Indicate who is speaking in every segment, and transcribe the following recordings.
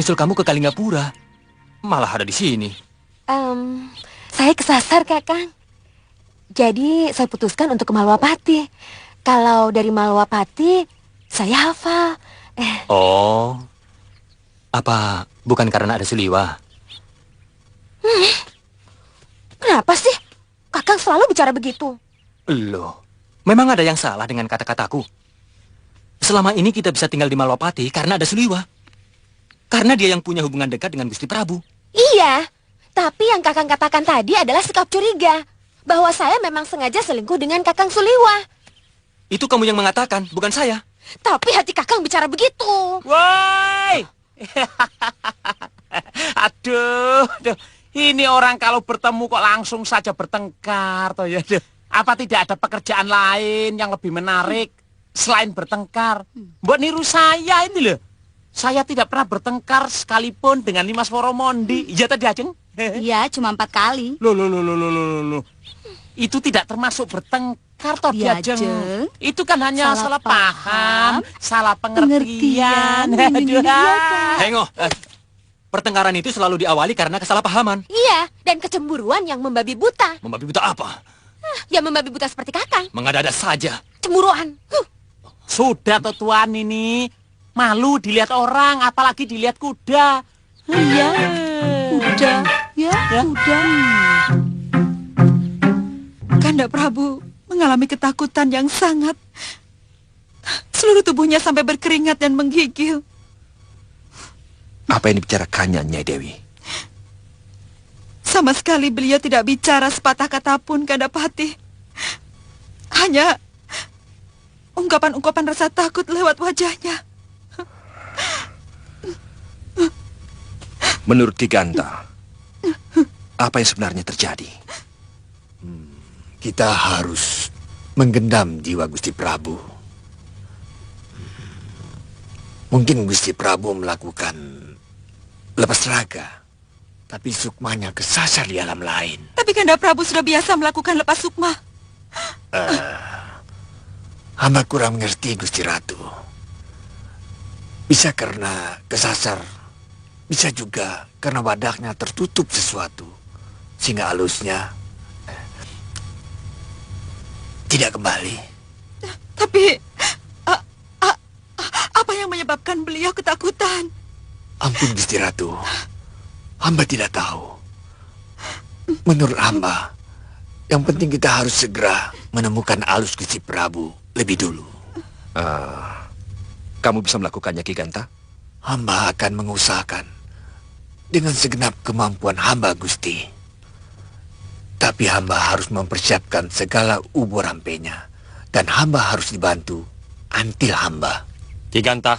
Speaker 1: menyusul kamu ke Kalingapura. Malah ada di sini.
Speaker 2: Saya kesasar, Kakang. Jadi saya putuskan untuk ke Malwapati. Kalau dari Malwapati, saya hafal.
Speaker 1: Oh, apa bukan karena ada Suliwa?
Speaker 2: Kenapa sih Kakang selalu bicara begitu?
Speaker 1: Loh, memang ada yang salah dengan kata-kataku. Selama ini kita bisa tinggal di Malwapati karena ada Suliwa. Karena dia yang punya hubungan dekat dengan Gusti Prabu.
Speaker 2: Iya, tapi yang Kakang katakan tadi adalah sikap curiga. Bahwa saya memang sengaja selingkuh dengan Kakang Suliwa.
Speaker 1: Itu kamu yang mengatakan, bukan saya.
Speaker 2: Tapi hati Kakang bicara begitu.
Speaker 3: Woi! Aduh, ini orang kalau bertemu kok langsung saja bertengkar toh ya. Apa tidak ada pekerjaan lain yang lebih menarik selain bertengkar? Buat niru saya ini loh. Saya tidak pernah bertengkar sekalipun dengan Nimas Woromondi. Iya tadi Ajeng?
Speaker 4: Iya, cuma 4 kali.
Speaker 3: Loh. Itu tidak termasuk bertengkar toh
Speaker 4: Ya,
Speaker 3: Ajeng.
Speaker 4: Jeng.
Speaker 3: Itu kan hanya salah paham, salah pengertian. Aduh.
Speaker 1: Hengo, pertengkaran itu selalu diawali karena kesalahpahaman.
Speaker 2: Iya, dan kecemburuan yang membabi buta.
Speaker 1: Membabi buta apa?
Speaker 2: Ya membabi buta seperti Kakang.
Speaker 1: Mengada-ada saja.
Speaker 2: Cemburuan.
Speaker 3: Sudah toh Tuan ini. Malu dilihat orang, apalagi dilihat kuda.
Speaker 4: Iya, kuda. Ya, kuda. Kanda Prabu mengalami ketakutan yang sangat. Seluruh tubuhnya sampai berkeringat dan menggigil.
Speaker 5: Apa yang dibicarakannya, Nyai Dewi?
Speaker 4: Sama sekali beliau tidak bicara sepatah kata pun, Kandapati. Hanya ungkapan-ungkapan rasa takut lewat wajahnya.
Speaker 5: Menurut Ki Ganta, apa yang sebenarnya terjadi?
Speaker 6: Kita harus menggendam jiwa Gusti Prabu. Mungkin Gusti Prabu melakukan lepas raga, tapi sukmanya kesasar di alam lain.
Speaker 4: Tapi Kanda Prabu sudah biasa melakukan lepas sukma.
Speaker 6: Hamba kurang mengerti Gusti Ratu. Bisa karena kesasar, bisa juga karena wadahnya tertutup sesuatu, sehingga alusnya tidak kembali.
Speaker 4: Tapi apa yang menyebabkan beliau ketakutan?
Speaker 6: Ampun Gusti Ratu, hamba tidak tahu. Menurut hamba, yang penting kita harus segera menemukan alus Gusti Prabu lebih dulu.
Speaker 5: Kamu bisa melakukannya, Ki Ganta?
Speaker 6: Hamba akan mengusahakan dengan segenap kemampuan hamba, Gusti. Tapi hamba harus mempersiapkan segala ubur rampenya. Dan hamba harus dibantu antil hamba.
Speaker 7: Ki Ganta,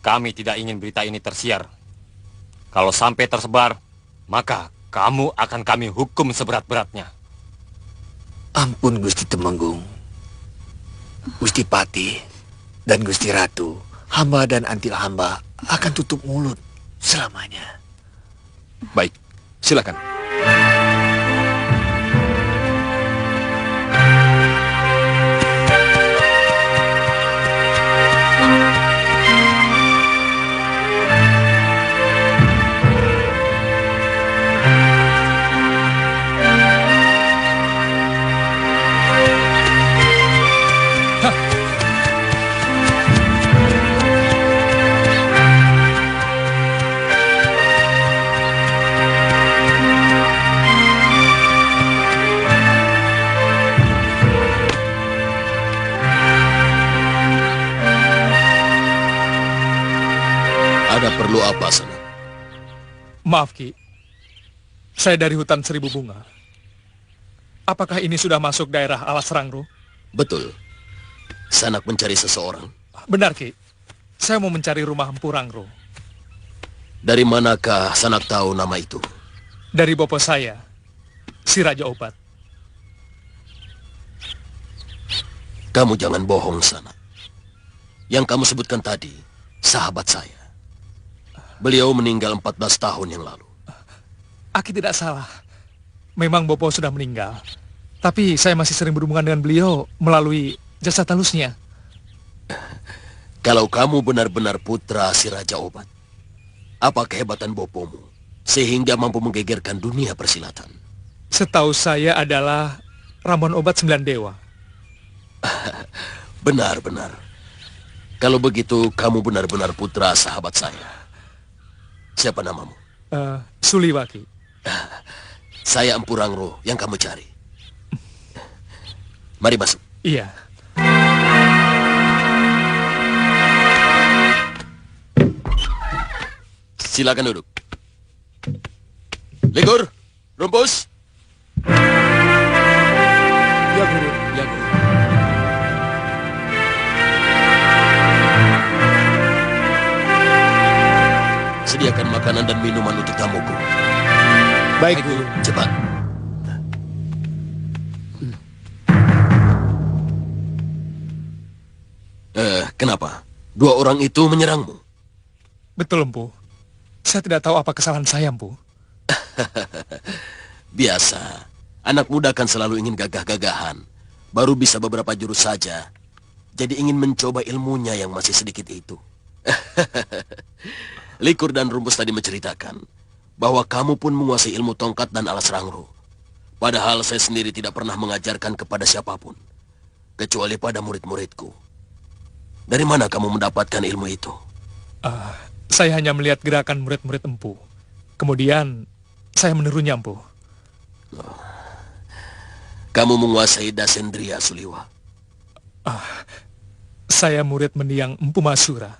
Speaker 7: kami tidak ingin berita ini tersiar. Kalau sampai tersebar, maka kamu akan kami hukum seberat-beratnya.
Speaker 6: Ampun Gusti Temenggung, Gusti Pati, dan Gusti Ratu. Hamba dan antil hamba akan tutup mulut selamanya.
Speaker 5: Baik, silakan.
Speaker 8: Perlu apa, Sana?
Speaker 9: Maaf, Ki. Saya dari hutan Seribu Bunga. Apakah ini sudah masuk daerah Alas Rangro?
Speaker 8: Betul. Sanak mencari seseorang.
Speaker 9: Benar, Ki. Saya mau mencari rumah Empu Rangro.
Speaker 8: Dari manakah Sanak tahu nama itu?
Speaker 9: Dari bopo saya, si Raja Obat.
Speaker 8: Kamu jangan bohong, Sanak. Yang kamu sebutkan tadi, sahabat saya. Beliau meninggal 14 tahun yang lalu.
Speaker 9: Aki tidak salah. Memang bopo sudah meninggal. Tapi saya masih sering berhubungan dengan beliau melalui jasa talusnya.
Speaker 8: Kalau kamu benar-benar putra si Raja Obat, Apa kehebatan Bopomu sehingga mampu menggegerkan dunia persilatan?
Speaker 9: Setahu saya adalah ramuan obat 9 dewa.
Speaker 8: Benar-benar. Kalau begitu, kamu benar-benar putra sahabat saya. Siapa namamu?
Speaker 9: Suliwaki.
Speaker 8: Saya Empu Rangro yang kamu cari. Mari masuk.
Speaker 9: Iya.
Speaker 8: Silakan duduk. Ligur, Rumpus.
Speaker 1: Ya, Guru. Ya, Guru.
Speaker 8: Sediakan makanan dan minuman untuk tamuku.
Speaker 1: Baik, Guru.
Speaker 8: Cepat. Kenapa? Dua orang itu menyerangmu?
Speaker 9: Betul, Empu. Saya tidak tahu apa kesalahan saya, Empu.
Speaker 8: Biasa. Anak muda kan selalu ingin gagah-gagahan. Baru bisa beberapa jurus saja. Jadi ingin mencoba ilmunya yang masih sedikit itu. Likur dan Rumpus tadi menceritakan bahwa kamu pun menguasai ilmu tongkat dan alas rangro. Padahal saya sendiri tidak pernah mengajarkan kepada siapapun. Kecuali pada murid-muridku. Dari mana kamu mendapatkan ilmu itu?
Speaker 9: Saya hanya melihat gerakan murid-murid Empu. Kemudian, saya menirunya, Empu.
Speaker 8: Kamu menguasai Dasendria, Suliwa.
Speaker 9: Saya murid mendiang Empu Masura.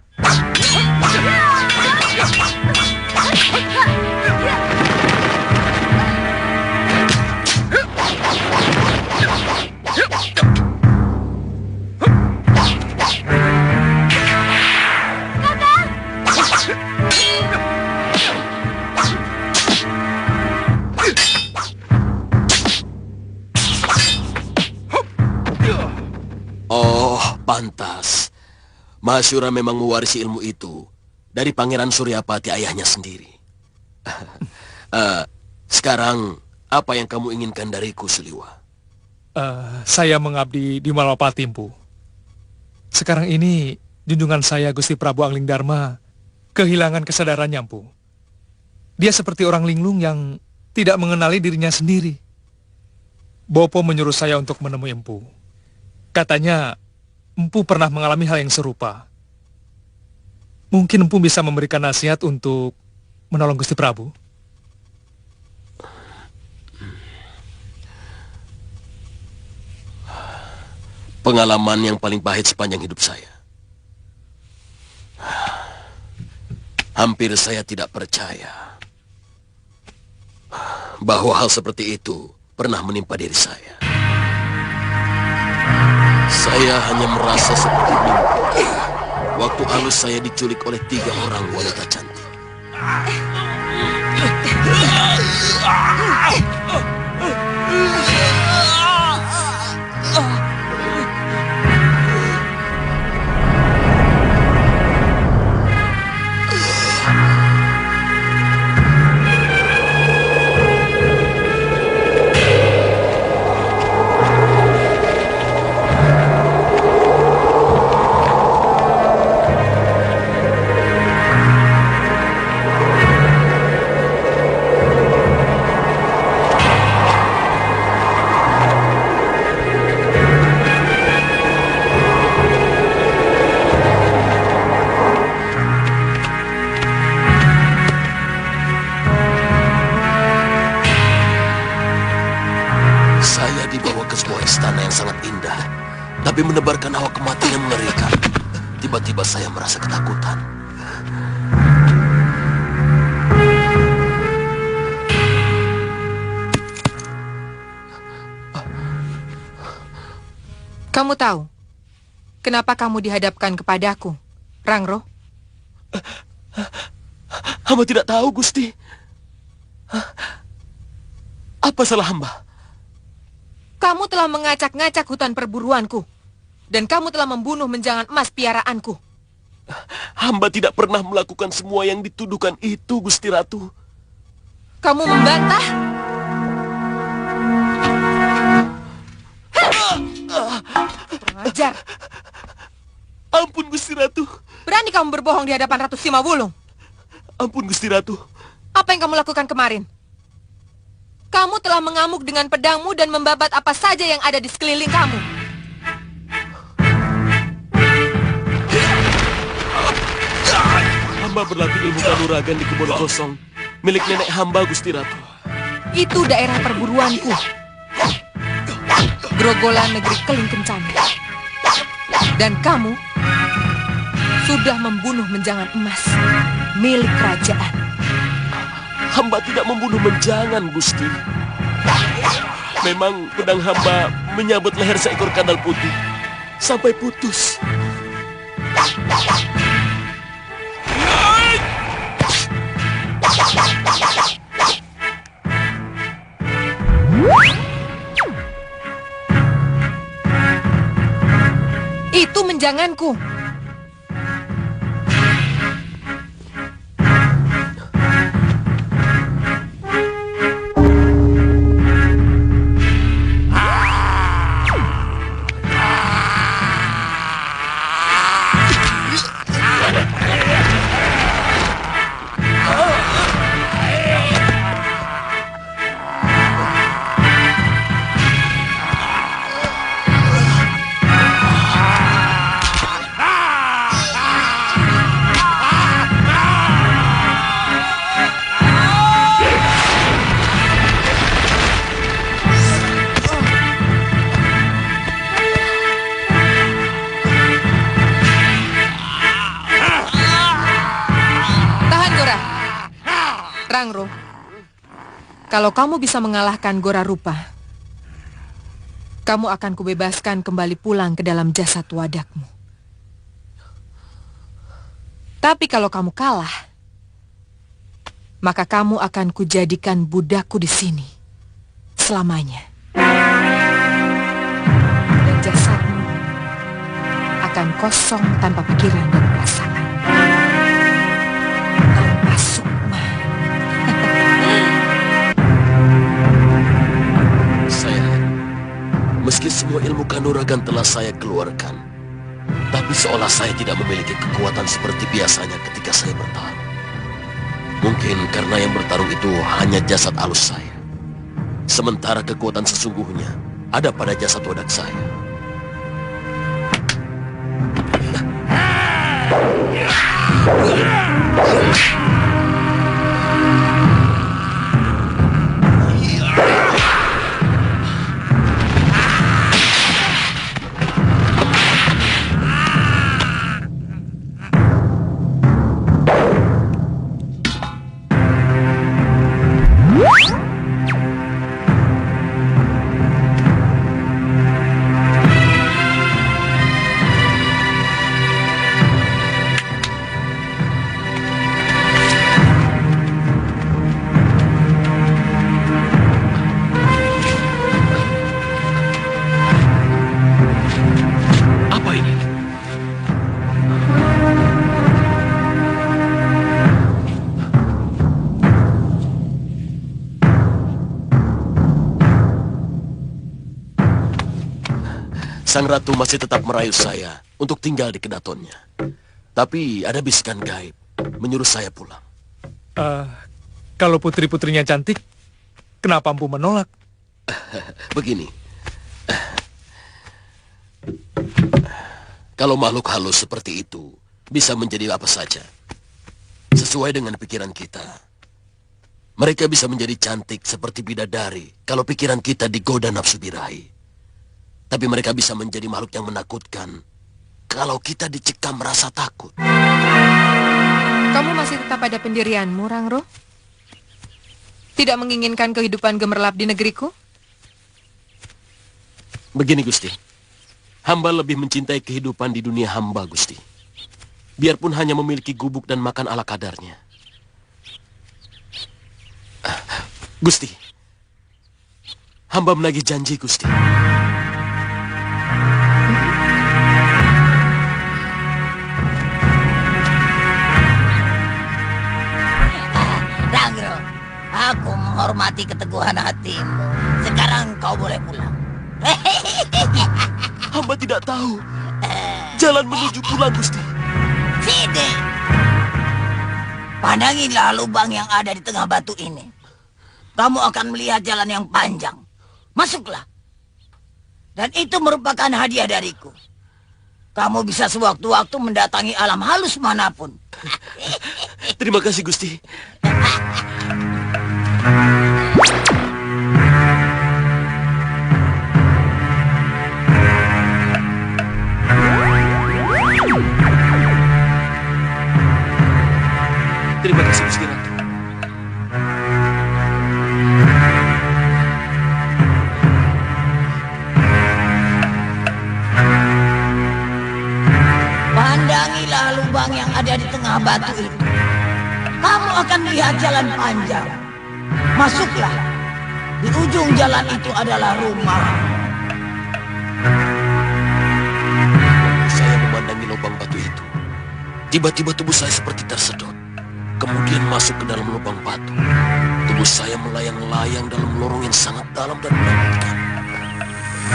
Speaker 8: Oh, pantas. Masura memang mewarisi ilmu itu dari Pangeran Suryapati ayahnya sendiri. Sekarang, apa yang kamu inginkan dariku, Suliwa?
Speaker 9: Saya mengabdi di Malapati, Empu. Sekarang ini, junjungan saya Gusti Prabu Angling Dharma kehilangan kesadarannya, Empu. Dia seperti orang linglung yang tidak mengenali dirinya sendiri. Bopo menyuruh saya untuk menemui Empu. Katanya, Empu pernah mengalami hal yang serupa. Mungkin Empu bisa memberikan nasihat untuk menolong Gusti Prabu.
Speaker 8: Pengalaman yang paling pahit sepanjang hidup saya. Hampir saya tidak percaya bahwa hal seperti itu pernah menimpa diri saya. Saya hanya merasa seperti mimpi. Waktu halus saya diculik oleh 3 orang wanita cantik. Saya dibawa ke sebuah istana yang sangat indah, tapi menebarkan hawa kematian yang mengerikan. Tiba-tiba saya merasa ketakutan.
Speaker 4: Kamu tahu kenapa kamu dihadapkan kepadaku, Rangro?
Speaker 8: Hamba tidak tahu, Gusti. Apa salah hamba?
Speaker 4: Kamu telah mengacak-ngacak hutan perburuanku. Dan kamu telah membunuh menjangan emas piaraanku.
Speaker 8: Hamba tidak pernah melakukan semua yang dituduhkan itu, Gusti Ratu.
Speaker 4: Kamu membantah? Kurang ajar.
Speaker 8: Ampun, Gusti Ratu.
Speaker 4: Berani kamu berbohong di hadapan Ratu Simawulung?
Speaker 8: Ampun Gusti Ratu.
Speaker 4: Apa yang kamu lakukan kemarin? Kamu telah mengamuk dengan pedangmu dan membabat apa saja yang ada di sekeliling kamu.
Speaker 8: Hamba berlatih ilmu kanuragan di kebun kosong milik nenek hamba Gusti Ratu.
Speaker 4: Itu daerah perburuanku. Grogolan negeri Keling Kencana. Dan kamu sudah membunuh menjangan emas milik kerajaan.
Speaker 8: Hamba tidak membunuh menjangan, Gusti. Memang pedang hamba menyabet leher seekor kadal putih sampai putus.
Speaker 4: Itu menjanganku. Rangro, kalau kamu bisa mengalahkan Gora Rupa, kamu akan kubebaskan kembali pulang ke dalam jasad wadakmu. Tapi kalau kamu kalah, maka kamu akan kujadikan budakku di sini selamanya. Dan jasadmu akan kosong tanpa pikiran dan perasaan. Tanpa sukma.
Speaker 8: Meski semua ilmu kanuragan telah saya keluarkan, tapi seolah saya tidak memiliki kekuatan seperti biasanya ketika saya bertarung. Mungkin karena yang bertarung itu hanya jasad halus saya. Sementara kekuatan sesungguhnya ada pada jasad wadak saya. Sang ratu masih tetap merayu saya untuk tinggal di kedatonnya. Tapi ada bisikan gaib menyuruh saya pulang.
Speaker 9: Kalau putri-putrinya cantik, kenapa Empu menolak?
Speaker 8: Begini. Kalau makhluk halus seperti itu bisa menjadi apa saja, sesuai dengan pikiran kita. Mereka bisa menjadi cantik seperti bidadari kalau pikiran kita digoda nafsu birahi. Tapi mereka bisa menjadi makhluk yang menakutkan kalau kita dicekam rasa takut.
Speaker 4: Kamu masih tetap pada pendirianmu, Rangro? Tidak menginginkan kehidupan gemerlap di negeriku?
Speaker 8: Begini, Gusti. Hamba lebih mencintai kehidupan di dunia hamba, Gusti. Biarpun hanya memiliki gubuk dan makan ala kadarnya. Gusti, hamba menagih janji, Gusti.
Speaker 10: Rangro, aku menghormati keteguhan hatimu. Sekarang kau boleh pulang.
Speaker 8: Hamba tidak tahu jalan menuju pulang, Gusti.
Speaker 10: Sini. Pandangilah lubang yang ada di tengah batu ini. Kamu akan melihat jalan yang panjang. Masuklah. Dan itu merupakan hadiah dariku. Kamu bisa sewaktu-waktu mendatangi alam halus manapun.
Speaker 8: Terima kasih, Gusti. Terima kasih, Gusti Ratu.
Speaker 10: Pandangilah lubang yang ada di tengah batu itu. Kamu akan melihat jalan panjang. Masuklah. Di ujung jalan itu adalah rumah.
Speaker 8: Saya memandangi lubang batu itu. Tiba-tiba tubuh saya seperti tersedot. Kemudian masuk ke dalam lubang batu. Tubuh saya melayang-layang dalam lorong yang sangat dalam dan menakutkan.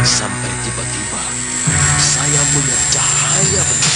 Speaker 8: Sampai tiba-tiba saya melihat cahaya bening.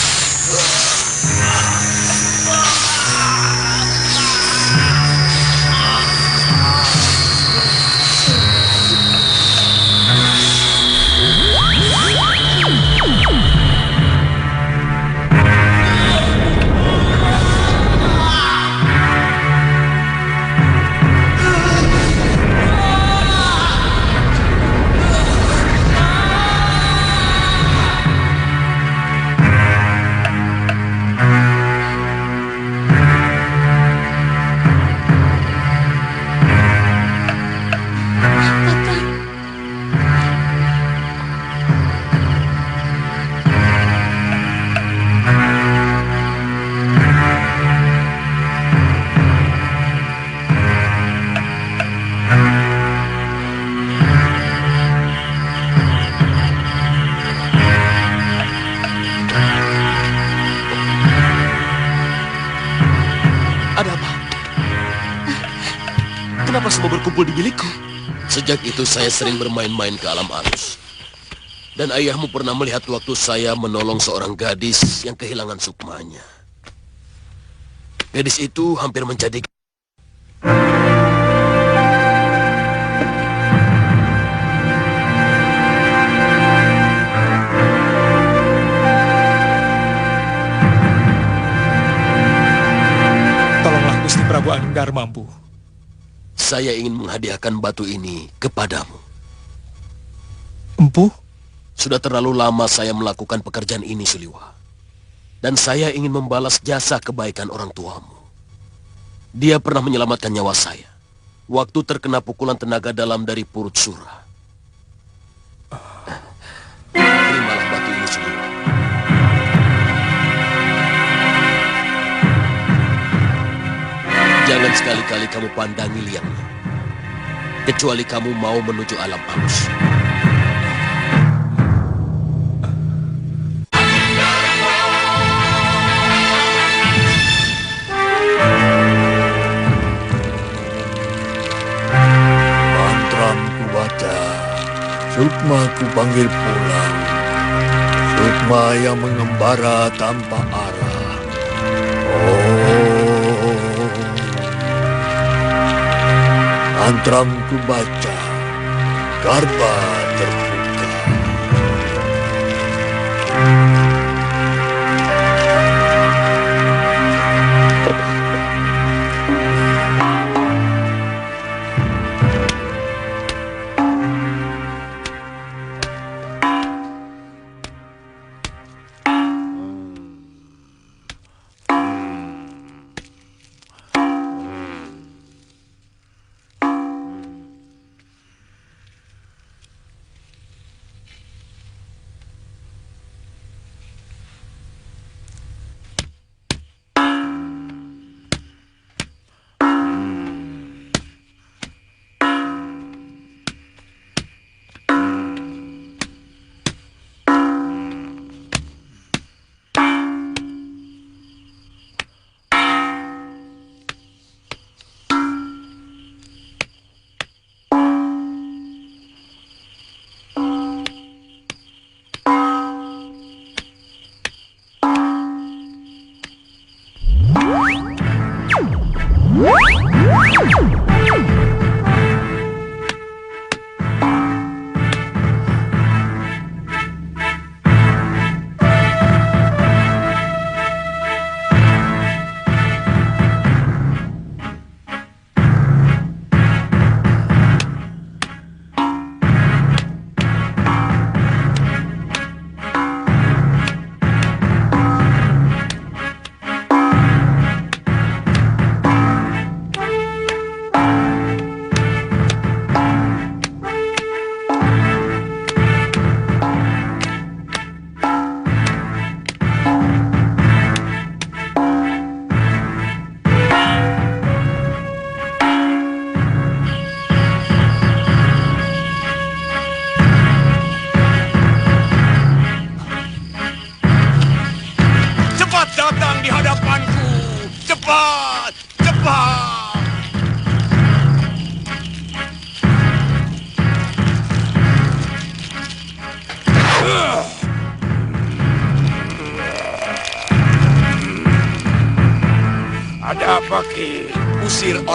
Speaker 8: Ada apa? Kenapa semua berkumpul di bilikku? Sejak itu saya sering bermain-main ke alam halus. Dan ayahmu pernah melihat waktu saya menolong seorang gadis yang kehilangan sukmanya. Gadis itu hampir menjadi...
Speaker 9: Tolonglah Gusti Prabu Anggindharma, Empu.
Speaker 8: Saya ingin menghadiahkan batu ini kepadamu.
Speaker 9: Empu?
Speaker 8: Sudah terlalu lama saya melakukan pekerjaan ini, Suliwa. Dan saya ingin membalas jasa kebaikan orang tuamu. Dia pernah menyelamatkan nyawa saya waktu terkena pukulan tenaga dalam dari Purut Sura. Terimalah batu ini, Suliwa. Jangan sekali-kali kamu pandangi liangnya. Kecuali kamu mau menuju alam halus.
Speaker 6: Mantraku baca, sukma ku panggil pulang. Sukma yang mengembara tanpa arah. Oh, mantraku baca, garba terbuka.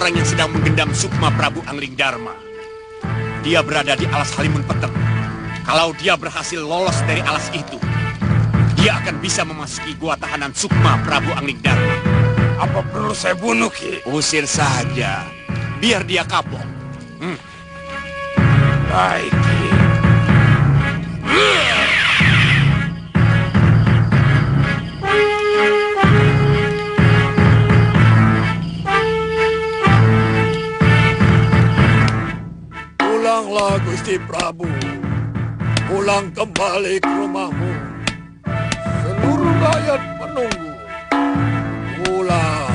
Speaker 11: orang yang sedang menggendam sukma Prabu Angling Dharma. Dia berada di alas Halimun Peteng. Kalau dia berhasil lolos dari alas itu, dia akan bisa memasuki gua tahanan sukma Prabu Angling Dharma.
Speaker 6: Apa perlu saya bunuh, Ki?
Speaker 11: Usir saja, biar dia kapok.
Speaker 6: Baik, Ki. Pulanglah, Gusti Prabu. Pulang kembali ke rumahmu. Seluruh rakyat menunggu. Pulang,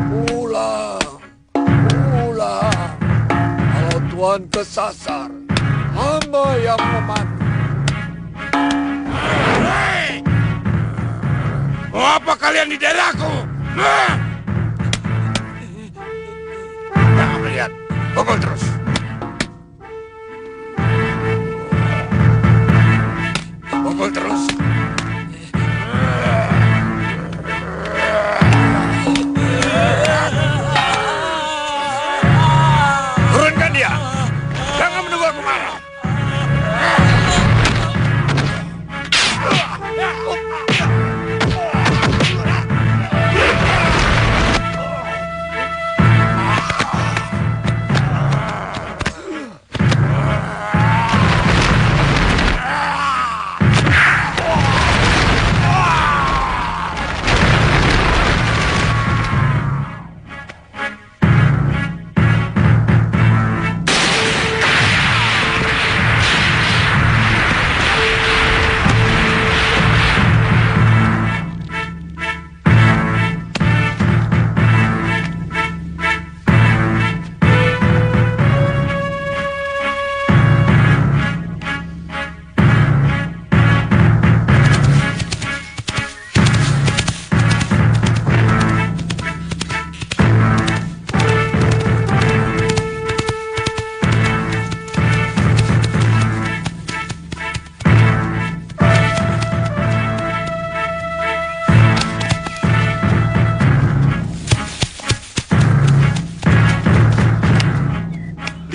Speaker 6: pulang, pulang. Kalau Tuhan kesasar, hamba yang memandu. Hei! Mau apa kalian di daerahku? Jangan melihat, pukul terus. Pukul terus. Turunkan dia. Jangan menunggu aku marah.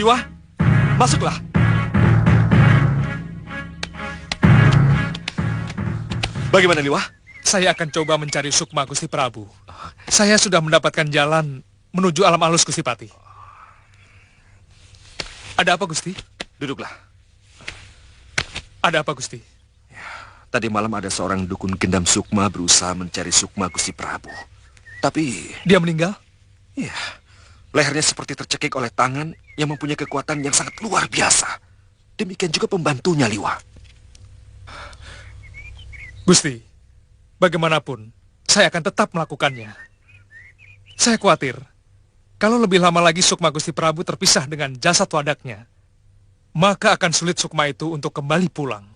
Speaker 5: Liwa, masuklah. Bagaimana, Liwa?
Speaker 9: Saya akan coba mencari sukma Gusti Prabu. Saya sudah mendapatkan jalan menuju alam halus Gusti Pati. Ada apa, Gusti?
Speaker 5: Duduklah.
Speaker 9: Ada apa, Gusti?
Speaker 5: Tadi malam ada seorang dukun gendam sukma berusaha mencari sukma Gusti Prabu. Tapi
Speaker 9: Dia meninggal?
Speaker 5: ya, lehernya seperti tercekik oleh tangan yang mempunyai kekuatan yang sangat luar biasa. Demikian juga pembantunya, Liwa.
Speaker 9: Gusti, bagaimanapun, saya akan tetap melakukannya. Saya khawatir, kalau lebih lama lagi sukma Gusti Prabu terpisah dengan jasad wadaknya, maka akan sulit sukma itu untuk kembali pulang.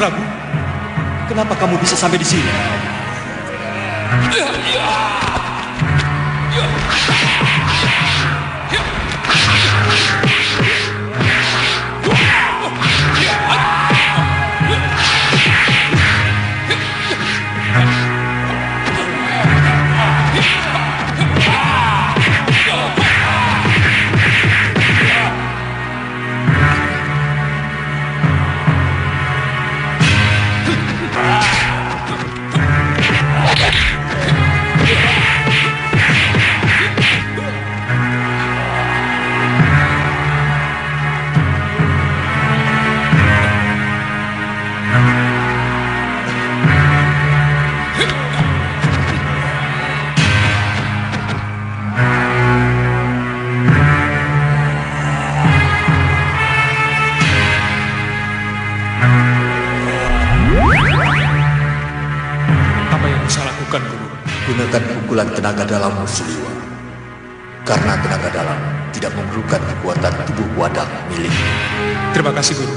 Speaker 1: Prabu, kenapa kamu bisa sampai di sini?
Speaker 9: lakukan, Guru?
Speaker 6: Gunakan pukulan tenaga dalammu, Suliwa. Karena tenaga dalam tidak memerlukan kekuatan tubuh wadah milikmu.
Speaker 9: Terima kasih, Guru.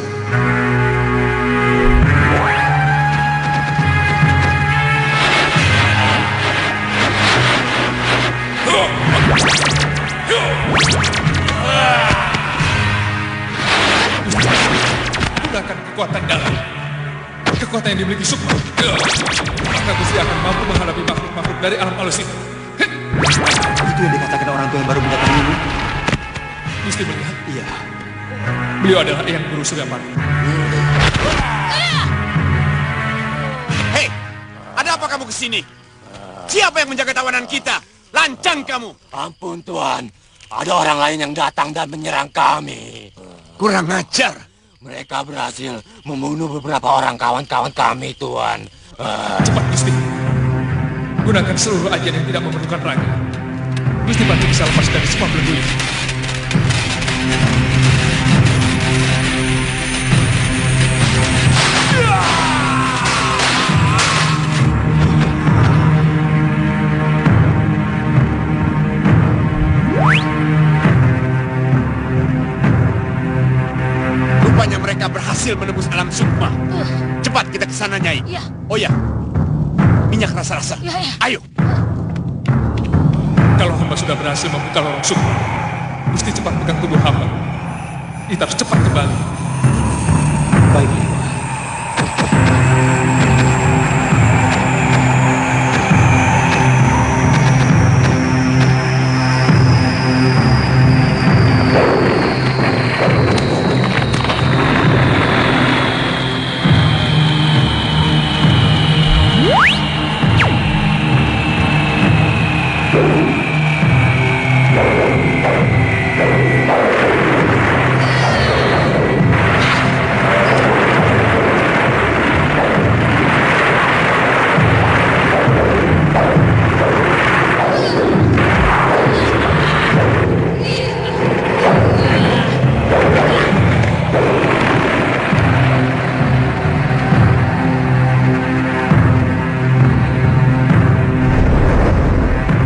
Speaker 9: Gunakan kekuatan dalam. Kekuatan yang dimiliki Sukma. Maka Gusti akan mampu menghadapi makhluk-makhluk dari alam halus itu.
Speaker 1: Itu yang dikatakan orang tua yang baru mendatangi ini.
Speaker 9: Gusti melihat?
Speaker 1: Iya.
Speaker 9: Beliau adalah Eyang Guru Suryapati.
Speaker 11: Hei, ada apa kamu kesini? Siapa yang menjaga tawanan kita? Lancang kamu!
Speaker 7: Ampun, Tuan. Ada orang lain yang datang dan menyerang kami.
Speaker 11: Kurang ajar.
Speaker 7: Mereka berhasil membunuh beberapa orang kawan-kawan kami, Tuan.
Speaker 9: Cepat, Gusti. Gunakan seluruh ajian yang tidak memerlukan raga. Gusti pasti bisa lepas dari semua belenggu ini.
Speaker 11: Rupanya mereka berhasil menembus alam sukma. Cepat kita ke sana, Nyai.
Speaker 2: Iya.
Speaker 11: Oh ya, minyak rasa-rasa.
Speaker 2: Iya, iya.
Speaker 11: Ayo.
Speaker 9: Kalau hamba sudah berhasil membuka lorong Sukma, Gusti cepat pegang tubuh hamba. Kita harus cepat kembali.
Speaker 1: Baik, Liwa.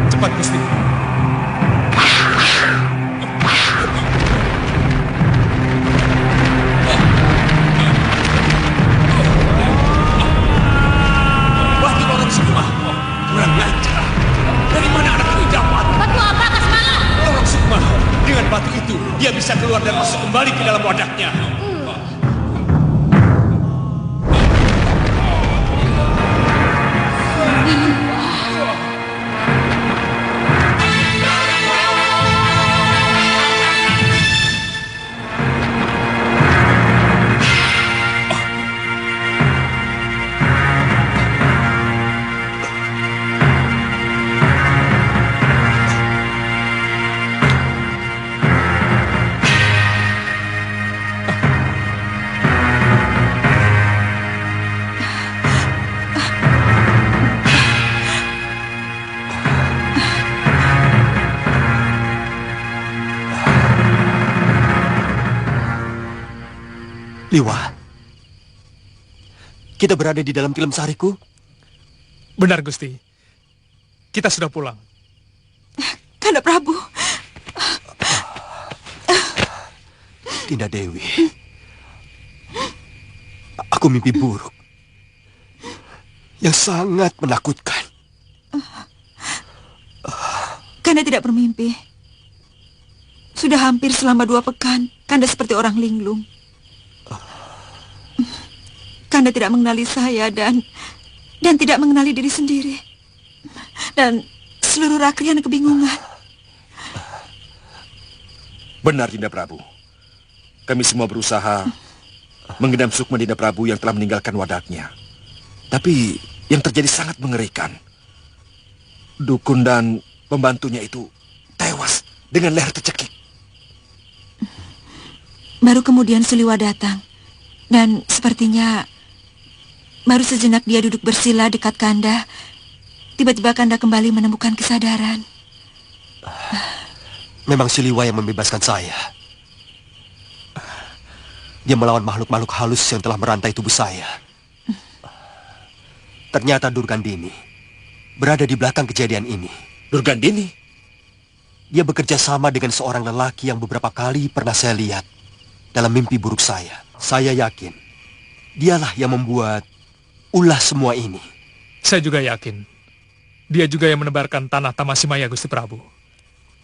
Speaker 9: Cepat, Gusti.
Speaker 11: Batu lorong sukma. Kurang ajar. Dari mana anak itu dapat?
Speaker 2: Batu apa, Kasmala?
Speaker 11: Lorong sukma. Dengan batu itu, dia bisa keluar dan masuk kembali ke dalam wadahnya.
Speaker 1: Liwa. Kita berada di dalam Kilem Sariku.
Speaker 9: Benar, Gusti. Kita sudah pulang.
Speaker 4: Kanda Prabu.
Speaker 1: Dinda Dewi. Aku mimpi buruk. Yang sangat menakutkan.
Speaker 4: Kanda tidak bermimpi. Sudah hampir selama 2 pekan, Kanda seperti orang linglung. Kanda tidak mengenali saya dan tidak mengenali diri sendiri. Dan seluruh rakyat kebingungan.
Speaker 5: Benar, Dinda Prabu. Kami semua berusaha mengendam Sukma Dinda Prabu yang telah meninggalkan wadaknya. Tapi yang terjadi sangat mengerikan. Dukun dan pembantunya itu tewas dengan leher tercekik.
Speaker 4: Baru kemudian Suliwa datang. Dan sepertinya baru sejenak dia duduk bersila dekat Kanda. Tiba-tiba Kanda kembali menemukan kesadaran.
Speaker 1: Memang Suliwa yang membebaskan saya. Dia melawan makhluk-makhluk halus yang telah merantai tubuh saya. Ternyata Durgandini
Speaker 12: berada di belakang kejadian ini.
Speaker 5: Durgandini?
Speaker 12: Dia bekerja sama dengan seorang lelaki yang beberapa kali pernah saya lihat dalam mimpi buruk saya. Saya yakin dialah yang membuat ulah semua ini.
Speaker 9: Saya juga yakin. Dia juga yang menebarkan tanah Tamasimaya, Gusti Prabu.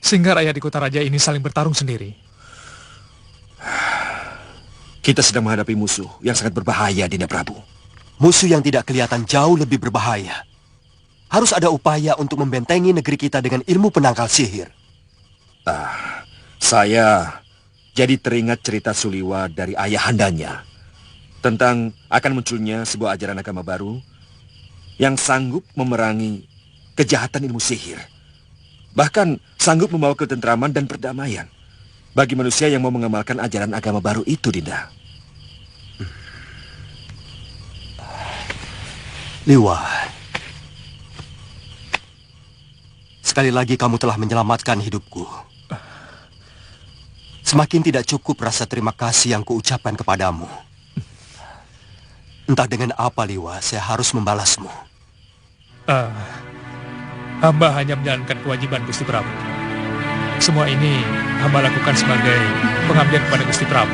Speaker 9: Sehingga rakyat di kota raja ini saling bertarung sendiri.
Speaker 5: Kita sedang menghadapi musuh yang sangat berbahaya, Dinda Prabu.
Speaker 12: Musuh yang tidak kelihatan jauh lebih berbahaya. Harus ada upaya untuk membentengi negeri kita dengan ilmu penangkal sihir.
Speaker 5: Saya jadi teringat cerita Suliwa dari ayahandanya tentang akan munculnya sebuah ajaran agama baru yang sanggup memerangi kejahatan ilmu sihir. Bahkan sanggup membawa ketentraman dan perdamaian bagi manusia yang mau mengamalkan ajaran agama baru itu, Dinda.
Speaker 12: Liwa, sekali lagi kamu telah menyelamatkan hidupku. Semakin tidak cukup rasa terima kasih yang kuucapkan kepadamu. Entah dengan apa, Liwa, saya harus membalasmu.
Speaker 9: Hamba hanya menjalankan kewajiban Gusti Prabu. Semua ini hamba lakukan sebagai pengabdian kepada Gusti Prabu.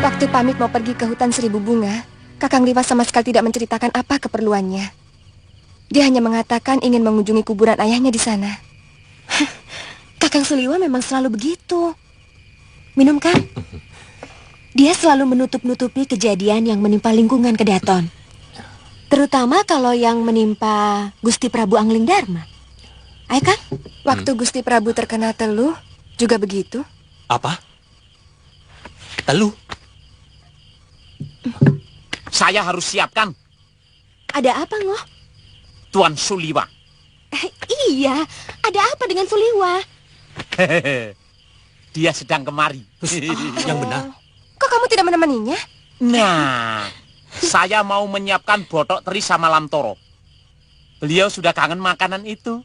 Speaker 2: Waktu pamit mau pergi ke hutan seribu bunga, Kakang Liwa sama sekali tidak menceritakan apa keperluannya. Dia hanya mengatakan ingin mengunjungi kuburan ayahnya di sana. Kakang Suliwa memang selalu begitu. Minum kan? Dia selalu menutup-nutupi kejadian yang menimpa lingkungan Kedaton. Terutama kalau yang menimpa Gusti Prabu Angling Darma. Ayo kan, waktu Gusti Prabu terkena teluh, juga begitu.
Speaker 1: Apa? Teluh?
Speaker 3: Saya harus siapkan.
Speaker 2: Ada apa, Ngoh?
Speaker 3: Tuan Suliwa.
Speaker 2: Iya, ada apa dengan Suliwa?
Speaker 3: Dia sedang kemari.
Speaker 1: Yang benar.
Speaker 2: Kok kamu tidak menemaninya?
Speaker 3: Nah, saya mau menyiapkan botok teri sama lamtoro. Beliau sudah kangen makanan itu.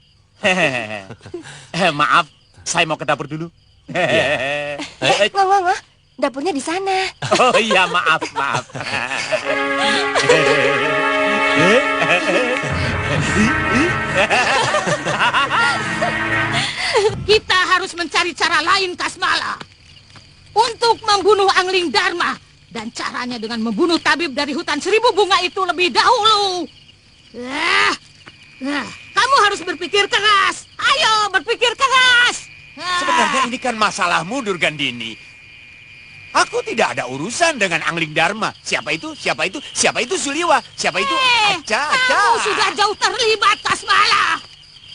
Speaker 3: Maaf, saya mau ke dapur dulu.
Speaker 2: Ngoh, dapurnya di sana.
Speaker 3: Oh iya, maaf.
Speaker 10: Kita harus mencari cara lain, Kasmala, untuk membunuh Angling Darma. Dan caranya dengan membunuh tabib dari hutan seribu bunga itu lebih dahulu. Kamu harus berpikir keras. Ayo, berpikir keras.
Speaker 11: Sebenarnya ini kan masalahmu, Durgandini. Aku tidak ada urusan dengan Angling Darma. Siapa itu? Siapa Suliwa? Siapa itu?
Speaker 10: Kamu sudah jauh terlibat, Kasmala.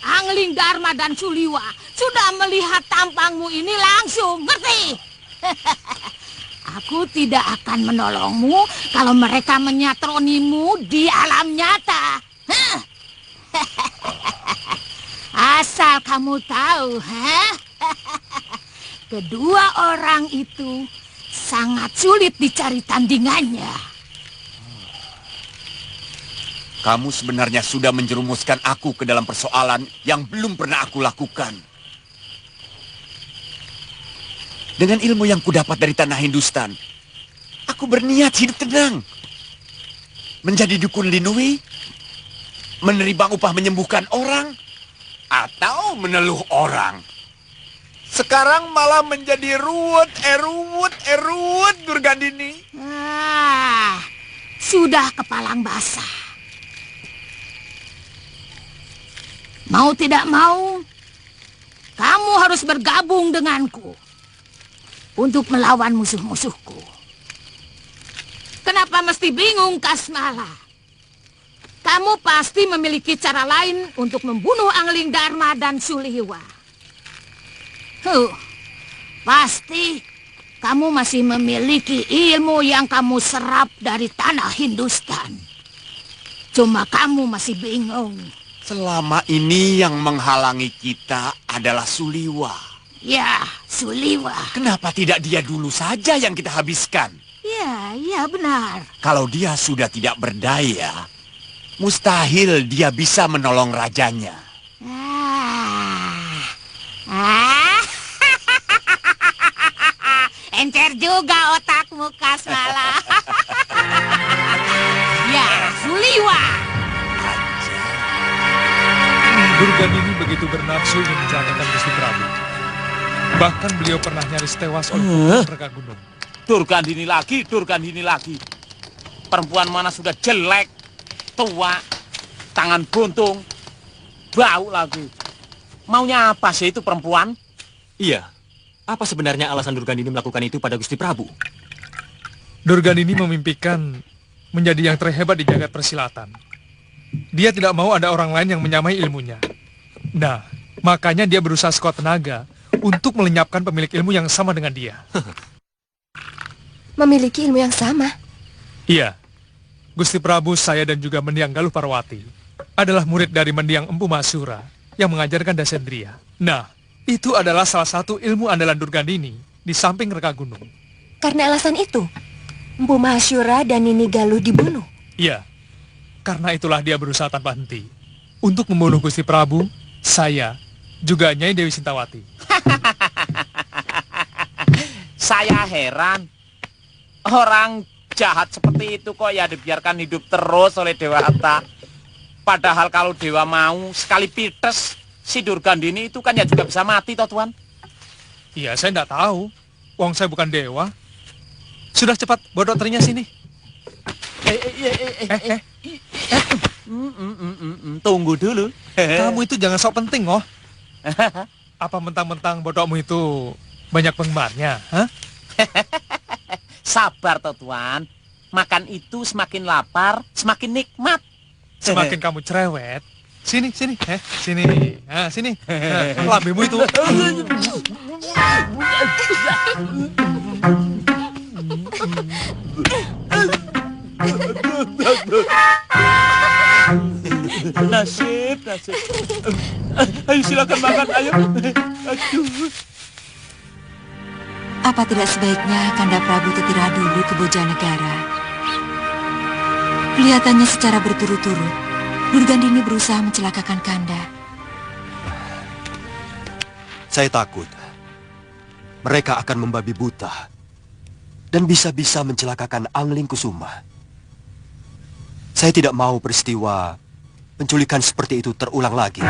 Speaker 10: Angling Darma dan Suliwa sudah melihat tampangmu ini langsung, ngerti? Aku tidak akan menolongmu kalau mereka menyatronimu di alam nyata. Asal kamu tahu, kedua orang itu sangat sulit dicari tandingannya.
Speaker 11: Kamu sebenarnya sudah menjerumuskan aku ke dalam persoalan yang belum pernah aku lakukan. Dengan ilmu yang kudapat dari tanah Hindustan, aku berniat hidup tenang. Menjadi dukun Linui, menerima upah menyembuhkan orang, atau meneluh orang. Sekarang malah menjadi ruwet, Durgandini.
Speaker 10: Sudah kepalang basah. Mau tidak mau, kamu harus bergabung denganku untuk melawan musuh-musuhku. Kenapa mesti bingung, Kasmala? Kamu pasti memiliki cara lain untuk membunuh Angling Darma dan Suliwa. Pasti kamu masih memiliki ilmu yang kamu serap dari tanah Hindustan. Cuma kamu masih bingung.
Speaker 11: Selama ini yang menghalangi kita adalah Suliwa.
Speaker 10: Ya, Suliwa.
Speaker 11: Kenapa tidak dia dulu saja yang kita habiskan?
Speaker 10: Ya benar.
Speaker 11: Kalau dia sudah tidak berdaya, mustahil dia bisa menolong rajanya.
Speaker 10: Encer juga otakmu, Kasmala.
Speaker 3: Hiwa!
Speaker 9: Durgandini begitu bernafsu ingin mencelakakan Gusti Prabu. Bahkan beliau pernah nyaris tewas oleh pukulan reka gunung.
Speaker 3: Durgandini lagi. Perempuan mana sudah jelek, tua, tangan buntung, bau lagi. Maunya apa sih itu perempuan?
Speaker 1: Iya. Apa sebenarnya alasan Durgandini melakukan itu pada Gusti Prabu?
Speaker 9: Durgandini memimpikan menjadi yang terhebat di jagat persilatan. Dia tidak mau ada orang lain yang menyamai ilmunya. Nah, makanya dia berusaha sekuat tenaga untuk melenyapkan pemilik ilmu yang sama dengan dia.
Speaker 2: Memiliki ilmu yang sama?
Speaker 9: Iya. Gusti Prabu, saya dan juga Mendiang Galuh Parwati adalah murid dari Mendiang Empu Mahasura yang mengajarkan Dasendriya. Nah, itu adalah salah satu ilmu andalan Durgandini di samping reka gunung.
Speaker 2: Karena alasan itu, Empu Mahasura dan Nini Galuh dibunuh?
Speaker 9: Iya. Karena itulah dia berusaha tanpa henti untuk membunuh Gusti Prabu, saya, juga Nyai Dewi Sintawati.
Speaker 3: Saya heran. Orang jahat seperti itu kok ya dibiarkan hidup terus oleh Dewata. Padahal kalau Dewa mau sekali pites, si Durgandini itu kan ya juga bisa mati toh Tuan.
Speaker 9: Iya, saya nggak tahu. Wong saya bukan dewa. Sudah cepat, bawa dokternya sini.
Speaker 3: Tunggu dulu.
Speaker 9: Kamu itu jangan sok penting, oh. Apa mentang-mentang bodokmu itu banyak penggemarnya, hah?
Speaker 3: Sabar toh Tuan. Makan itu semakin lapar, semakin nikmat.
Speaker 9: Semakin kamu cerewet. Sini. Sini. Nah, sini. Lambemu itu.
Speaker 3: Nasib. Ayo silakan makan, ayo. Aduh.
Speaker 4: Apa tidak sebaiknya Kanda Prabu tetira dulu ke Bojanegara? Kelihatannya secara berturut-turut, Durgandini berusaha mencelakakan Kanda.
Speaker 12: Saya takut mereka akan membabi buta dan bisa-bisa mencelakakan Angling Kusuma. Saya tidak mau peristiwa penculikan seperti itu terulang lagi.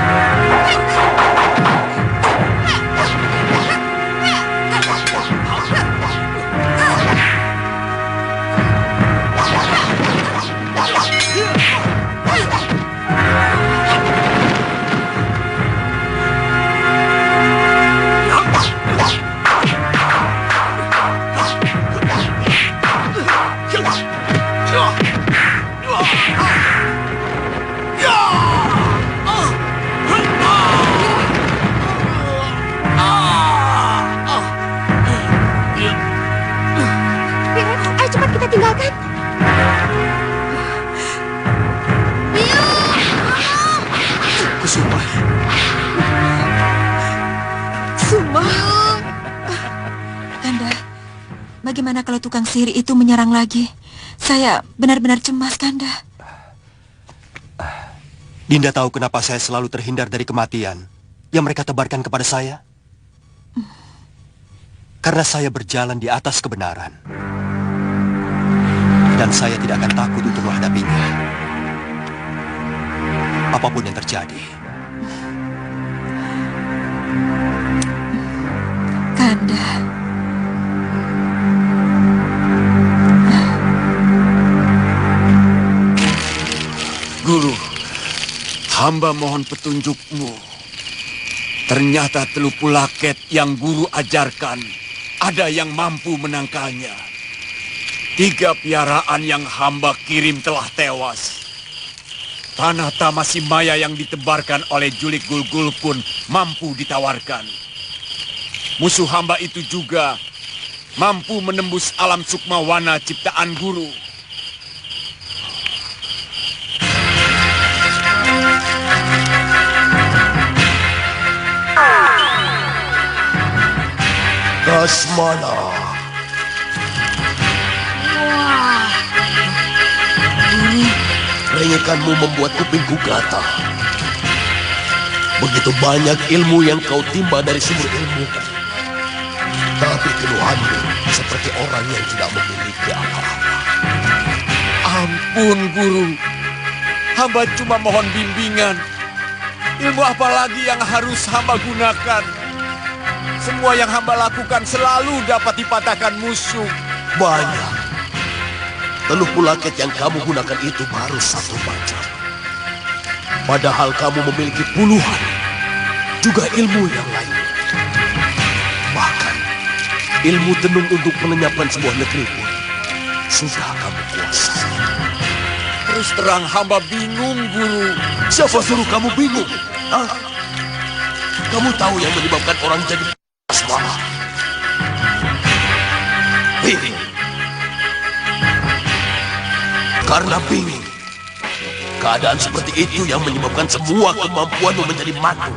Speaker 2: Ayo cepat kita tinggalkan.
Speaker 12: Kusuma.
Speaker 2: Suma.
Speaker 4: Kanda, bagaimana kalau tukang sihir itu menyerang lagi? Saya benar-benar cemas, Kanda.
Speaker 12: Dinda tahu kenapa saya selalu terhindar dari kematian yang mereka tebarkan kepada saya? Karena saya berjalan di atas kebenaran. Dan saya tidak akan takut untuk menghadapinya. Apapun yang terjadi.
Speaker 4: Kanda.
Speaker 11: Guru, hamba mohon petunjukmu. Ternyata telupu laket yang guru ajarkan, ada yang mampu menangkalnya. 3 piaraan yang hamba kirim telah tewas. Tanah Tamasi Maya yang ditebarkan oleh Julik Gulgul pun mampu ditawarkan. Musuh hamba itu juga mampu menembus alam sukmawana ciptaan guru.
Speaker 6: Kasmana. Rengekanmu membuat kupingku gatal. Begitu banyak ilmu yang kau timba dari sumber ilmu. Tapi keluhanmu seperti orang yang tidak memiliki apa-apa.
Speaker 11: Ampun, Guru. Hamba cuma mohon bimbingan. Ilmu apa lagi yang harus hamba gunakan? Semua yang hamba lakukan selalu dapat dipatahkan musuh.
Speaker 8: Banyak. Teluh pulaket yang kamu gunakan itu baru satu macam. Padahal kamu memiliki puluhan. Juga ilmu yang lain. Bahkan ilmu tenung untuk melenyapkan sebuah negeri pun sudah kamu kuasai.
Speaker 11: Terus terang hamba bingung, Guru.
Speaker 8: Siapa suruh kamu bingung? Hah? Kamu tahu yang menyebabkan orang jadi asmara? Bingung. Karena bingung. Keadaan seperti itu yang menyebabkan semua kemampuanmu menjadi mati.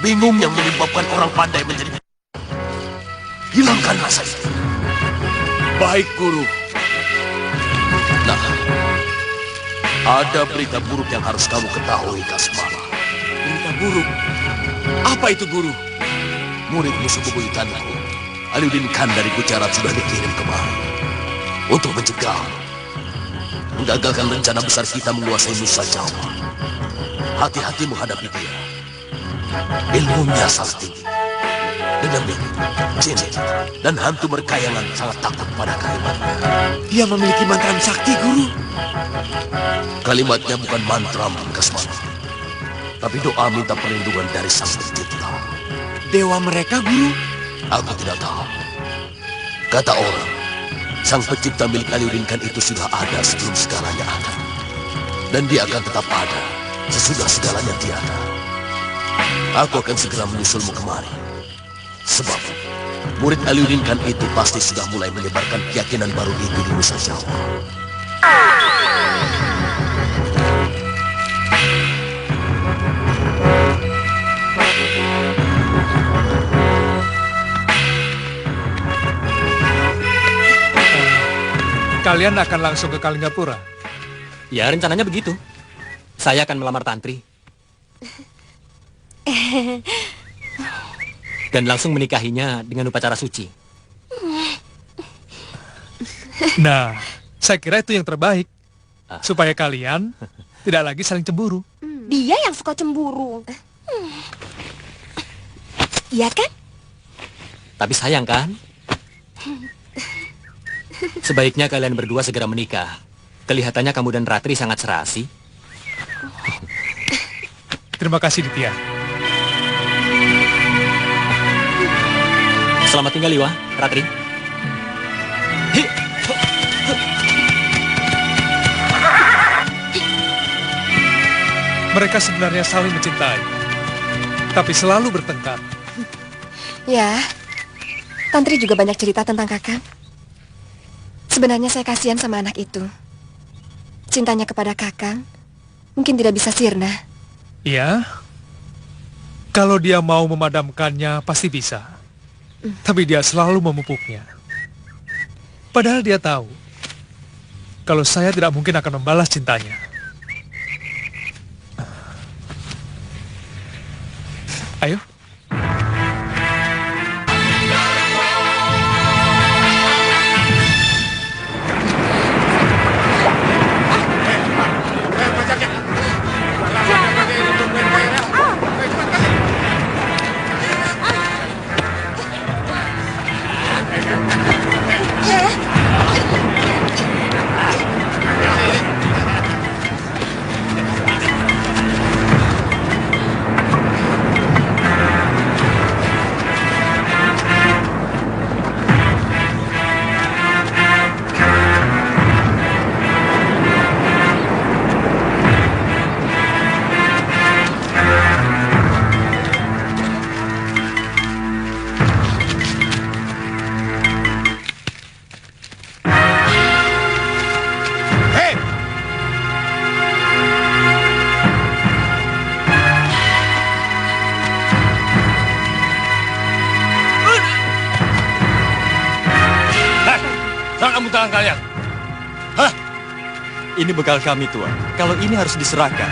Speaker 8: Bingung yang menyebabkan orang pandai menjadi... Hilangkan rasa itu.
Speaker 11: Baik, Guru.
Speaker 8: Nah, ada berita buruk yang harus kamu ketahui, Kasmara.
Speaker 11: Berita buruk? Apa itu, Guru?
Speaker 8: Murid musuh bebuyutanku, Aliuddin Khan dari Gujarat sudah dikirim kemari untuk mencegah, menggagalkan rencana besar kita menguasai Nusa Jawa. Hati-hati menghadapi dia. Ilmunya sangat tinggi. Dendam, jin, dan hantu berkayangan sangat takut pada kalimatnya.
Speaker 11: Dia memiliki mantra sakti, Guru.
Speaker 8: Kalimatnya bukan mantra, Kasmara, tapi doa minta perlindungan dari Sang Pencipta.
Speaker 11: Dewa mereka, Guru?
Speaker 8: Aku tidak tahu. Kata orang, Sang Pencipta milik Aliuddin Khan itu sudah ada sebelum segalanya ada. Dan dia akan tetap ada sesudah segalanya tiada. Aku akan segera menyusulmu kemari. Sebab murid Aliuddin Khan itu pasti sudah mulai menyebarkan keyakinan baru itu di Nusa Jawa.
Speaker 9: Kalian akan langsung ke Kalinggapura?
Speaker 1: Ya, rencananya begitu. Saya akan melamar Tantri. Dan langsung menikahinya dengan upacara suci.
Speaker 9: Nah, saya kira itu yang terbaik. Supaya kalian tidak lagi saling cemburu.
Speaker 2: Dia yang suka cemburu. Iya kan?
Speaker 1: Tapi sayang kan? Sebaiknya kalian berdua segera menikah. Kelihatannya kamu dan Ratri sangat serasi.
Speaker 9: Terima kasih, Ditya.
Speaker 1: Selamat tinggal, Liwa, Ratri.
Speaker 9: Mereka sebenarnya saling mencintai, tapi selalu bertengkar.
Speaker 2: Ya, Tantri juga banyak cerita tentang kakak. Sebenarnya saya kasihan sama anak itu. Cintanya kepada kakak mungkin tidak bisa sirna.
Speaker 9: Iya, kalau dia mau memadamkannya pasti bisa. Tapi dia selalu memupuknya. Padahal dia tahu kalau saya tidak mungkin akan membalas cintanya. Ayo.
Speaker 7: Tangan kalian.
Speaker 1: Hah? Ini bekal kami, Tuan. Kalau ini harus diserahkan,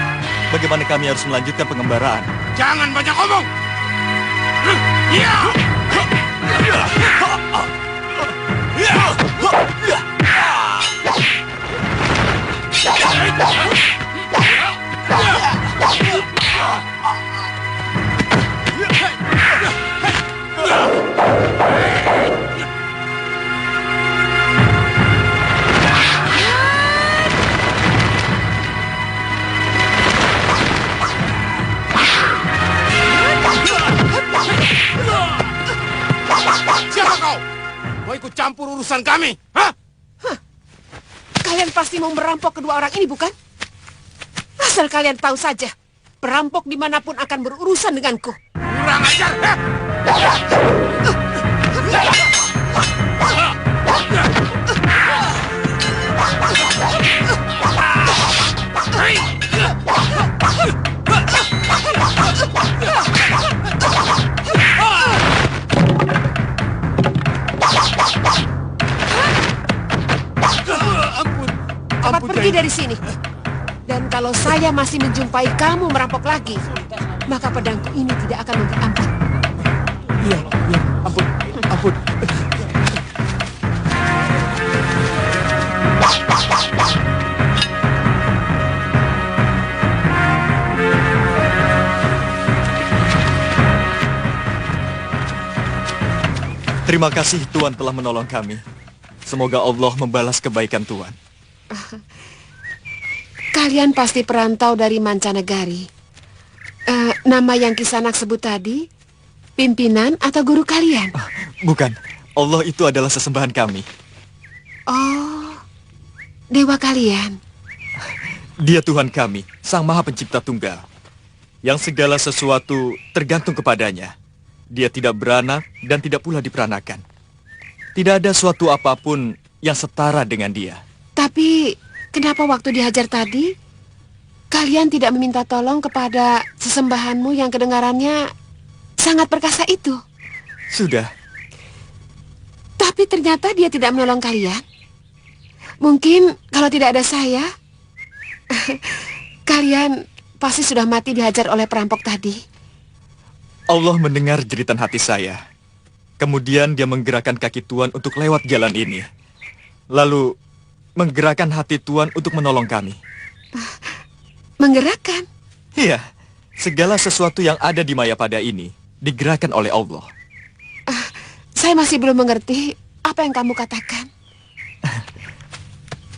Speaker 1: bagaimana kami harus melanjutkan pengembaraan?
Speaker 11: Jangan banyak omong. Ya! Ya! urusan kami? Hah?
Speaker 13: Kalian pasti mau merampok kedua orang ini, bukan? Asal kalian tahu saja, perampok dimanapun akan berurusan denganku.
Speaker 11: Kurang ajar! Hah?
Speaker 13: Cepat pergi dari sini. Dan kalau saya masih menjumpai kamu merampok lagi, maka pedangku ini tidak akan memberi ampun.
Speaker 1: Iya, ampun, ampun.
Speaker 14: Terima kasih Tuan telah menolong kami. Semoga Allah membalas kebaikan Tuan.
Speaker 13: Kalian pasti perantau dari mancanegari. Nama yang Kisanak sebut tadi, pimpinan atau guru kalian?
Speaker 14: Bukan, Allah itu adalah sesembahan kami.
Speaker 13: Oh, dewa kalian.
Speaker 14: Dia Tuhan kami, Sang Maha Pencipta Tunggal. Yang segala sesuatu tergantung kepadanya. Dia tidak beranak dan tidak pula diperanakan. Tidak ada suatu apapun yang setara dengan dia.
Speaker 13: Tapi, kenapa waktu dihajar tadi, kalian tidak meminta tolong kepada sesembahanmu yang kedengarannya sangat perkasa itu?
Speaker 14: Sudah.
Speaker 13: Tapi ternyata dia tidak menolong kalian. Mungkin kalau tidak ada saya, kalian pasti sudah mati dihajar oleh perampok tadi.
Speaker 14: Allah mendengar jeritan hati saya. Kemudian dia menggerakkan kaki Tuan untuk lewat jalan ini. Lalu menggerakkan hati Tuan untuk menolong kami.
Speaker 13: Menggerakkan?
Speaker 14: Iya, segala sesuatu yang ada di Mayapada ini digerakkan oleh Allah.
Speaker 13: Saya masih belum mengerti apa yang kamu katakan.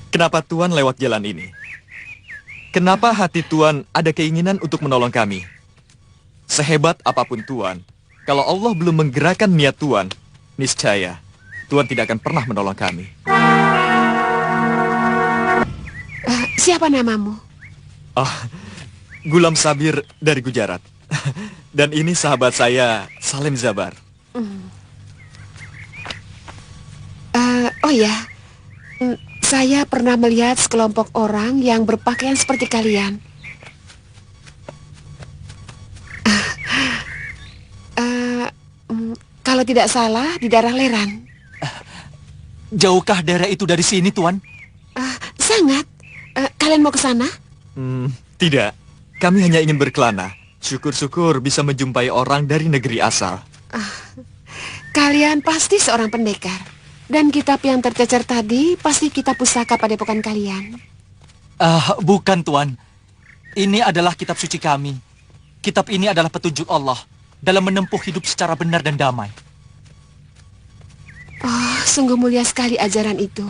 Speaker 14: Kenapa Tuan lewat jalan ini? Kenapa hati Tuan ada keinginan untuk menolong kami? Sehebat apapun Tuan, kalau Allah belum menggerakkan niat Tuan, niscaya Tuan tidak akan pernah menolong kami.
Speaker 13: Siapa namamu?
Speaker 14: Oh, Gulam Sabir dari Gujarat. Dan ini sahabat saya, Salim Zabar.
Speaker 13: Oh ya, saya pernah melihat sekelompok orang yang berpakaian seperti kalian. Kalau tidak salah, di daerah Leran.
Speaker 1: Jauhkah daerah itu dari sini, Tuan?
Speaker 13: Sangat. Kalian mau ke sana?
Speaker 14: Tidak, kami hanya ingin berkelana. Syukur-syukur bisa menjumpai orang dari negeri asal.
Speaker 13: Kalian pasti seorang pendekar. Dan kitab yang tercecer tadi pasti kitab pusaka padepokan kalian.
Speaker 1: Bukan, Tuan. Ini adalah kitab suci kami. Kitab ini adalah petunjuk Allah dalam menempuh hidup secara benar dan damai.
Speaker 13: Oh, sungguh mulia sekali ajaran itu.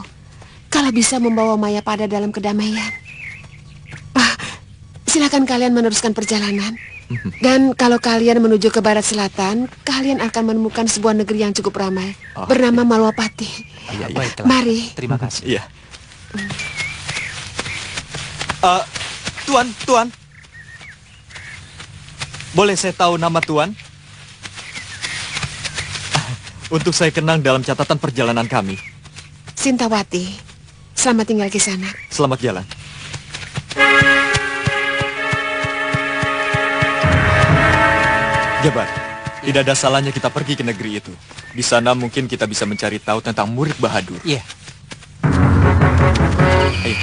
Speaker 13: Kalau bisa membawa Mayapada dalam kedamaian. Silakan kalian meneruskan perjalanan. Dan kalau kalian menuju ke barat selatan, kalian akan menemukan sebuah negeri yang cukup ramai, bernama Malwapati.
Speaker 1: Baiklah.
Speaker 13: Mari.
Speaker 1: Terima kasih.
Speaker 14: Iya. Tuan. Boleh saya tahu nama Tuan? Untuk saya kenang dalam catatan perjalanan kami.
Speaker 13: Sintawati. Selamat tinggal di sana.
Speaker 14: Selamat jalan. Jabar, tidak ada salahnya kita pergi ke negeri itu. Di sana mungkin kita bisa mencari tahu tentang murid Bahadur.
Speaker 1: Iya.
Speaker 14: Ayo.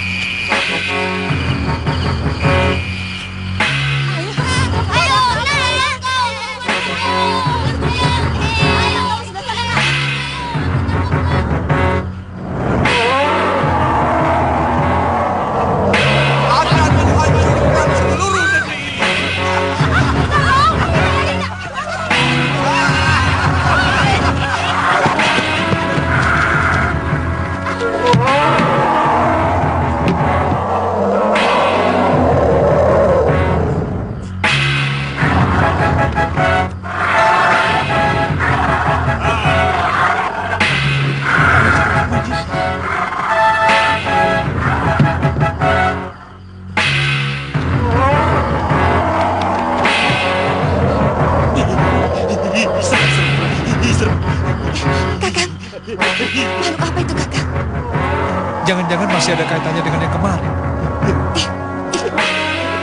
Speaker 9: Jangan-jangan masih ada kaitannya dengan yang kemarin.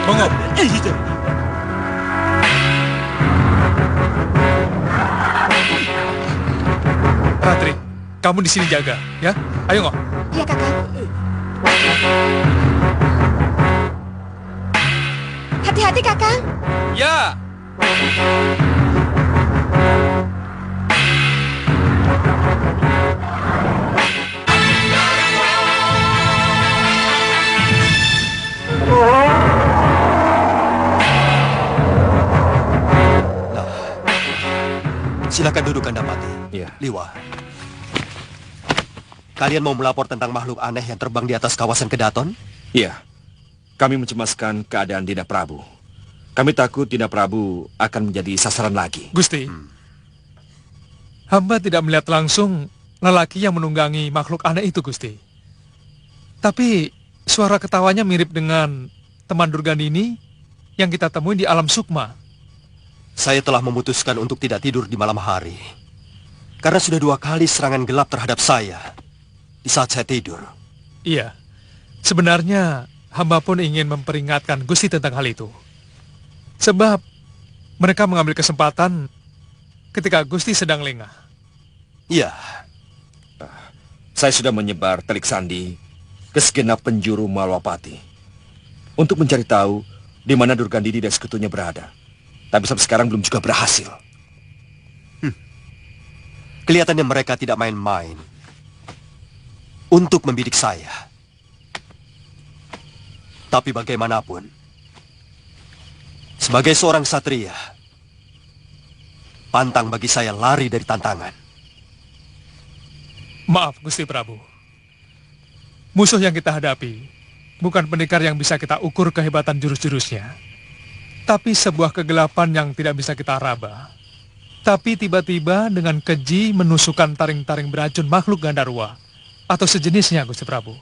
Speaker 9: Monggo. Ratri, kamu di sini jaga, ya? Ayo, Ngok.
Speaker 2: Iya, Kakang. Hati-hati, Kakang.
Speaker 9: Ya.
Speaker 12: Silakan duduk, Kandapati.
Speaker 5: Iya.
Speaker 12: Liwa. Kalian mau melapor tentang makhluk aneh yang terbang di atas kawasan Kedaton?
Speaker 5: Iya. Kami mencemaskan keadaan Dinda Prabu. Kami takut Dinda Prabu akan menjadi sasaran lagi.
Speaker 9: Gusti, hamba tidak melihat langsung lelaki yang menunggangi makhluk aneh itu, Gusti. Tapi suara ketawanya mirip dengan teman Durgandini yang kita temui di alam sukma.
Speaker 12: Saya telah memutuskan untuk tidak tidur di malam hari. Karena sudah 2 kali serangan gelap terhadap saya di saat saya tidur.
Speaker 9: Iya, sebenarnya hamba pun ingin memperingatkan Gusti tentang hal itu. Sebab mereka mengambil kesempatan ketika Gusti sedang lengah.
Speaker 12: Iya.
Speaker 5: Saya sudah menyebar telik sandi ke segenap penjuru Malwapati untuk mencari tahu di mana Durgandini dan sekutunya berada. Tapi sampai sekarang belum juga berhasil.
Speaker 12: Kelihatannya mereka tidak main-main untuk membidik saya. Tapi bagaimanapun, sebagai seorang satria, pantang bagi saya lari dari tantangan.
Speaker 9: Maaf, Gusti Prabu. Musuh yang kita hadapi bukan pendekar yang bisa kita ukur kehebatan jurus-jurusnya, tapi sebuah kegelapan yang tidak bisa kita raba. Tapi tiba-tiba dengan keji menusukkan taring-taring beracun makhluk Gandarwa atau sejenisnya, Gusti Prabu.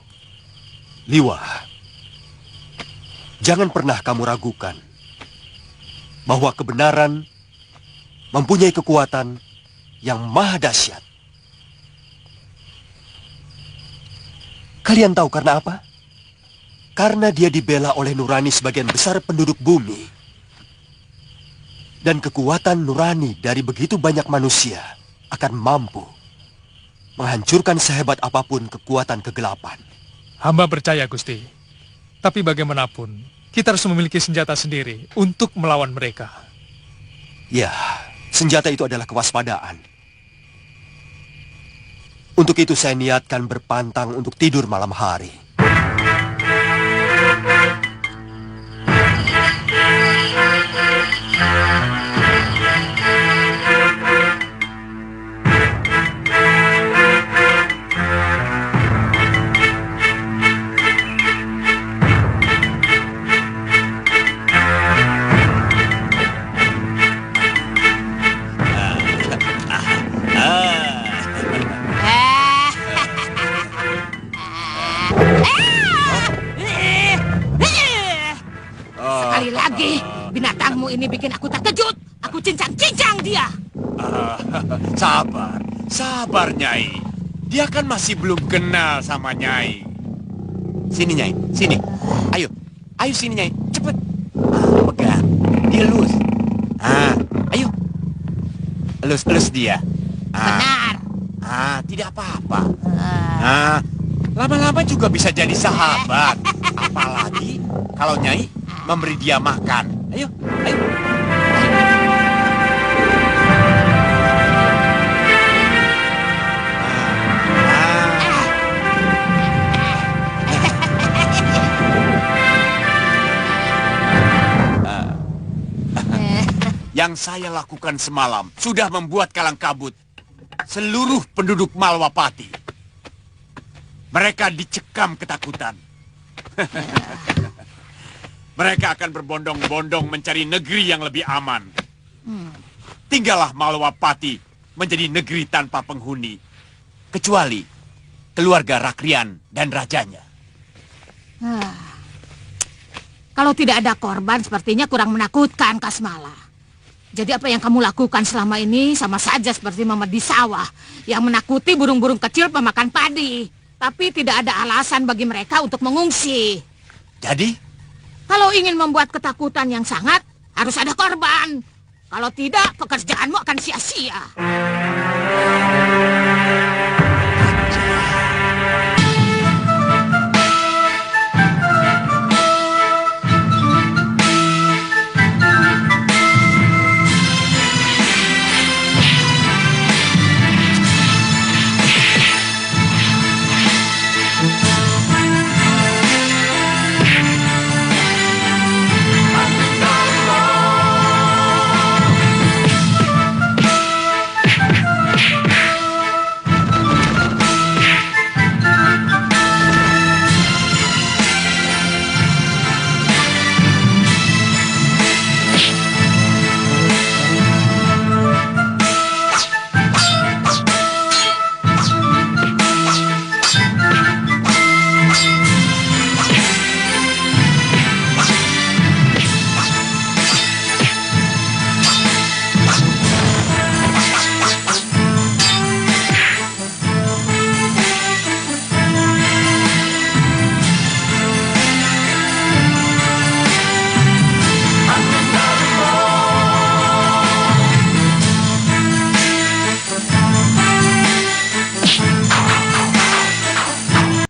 Speaker 12: Liwa, jangan pernah kamu ragukan bahwa kebenaran mempunyai kekuatan yang maha dahsyat. Kalian tahu karena apa? Karena dia dibela oleh nurani sebagian besar penduduk bumi. Dan kekuatan nurani dari begitu banyak manusia akan mampu menghancurkan sehebat apapun kekuatan kegelapan.
Speaker 9: Hamba percaya, Gusti. Tapi bagaimanapun, kita harus memiliki senjata sendiri untuk melawan mereka.
Speaker 12: Ya, senjata itu adalah kewaspadaan. Untuk itu saya niatkan berpantang untuk tidur malam hari.
Speaker 10: Sekali lagi, binatangmu ini bikin aku terkejut. Aku cincang-cincang dia.
Speaker 11: Sabar, sabar Nyai. Dia kan masih belum kenal sama Nyai. Sini Nyai, sini. Ayo, ayo sini Nyai, cepet. Pegang, dielus. Ayo. Elus-elus dia.
Speaker 10: Benar.
Speaker 11: Tidak apa-apa. Lama-lama juga bisa jadi sahabat. Apalagi kalau Nyai memberi dia makan. Ayo, ayo. Yang saya lakukan semalam sudah membuat kalang kabut seluruh penduduk Malwapati. Mereka dicekam ketakutan. Mereka akan berbondong-bondong mencari negeri yang lebih aman. Tinggallah Malwapati menjadi negeri tanpa penghuni, kecuali keluarga Rakrian dan rajanya.
Speaker 10: Kalau tidak ada korban, sepertinya kurang menakutkan, Kasmala. Jadi apa yang kamu lakukan selama ini sama saja seperti Mama di sawah yang menakuti burung-burung kecil pemakan padi.
Speaker 15: Tapi tidak ada alasan bagi mereka untuk mengungsi.
Speaker 11: Jadi?
Speaker 15: Kalau ingin membuat ketakutan yang sangat, harus ada korban. Kalau tidak, pekerjaanmu akan sia-sia.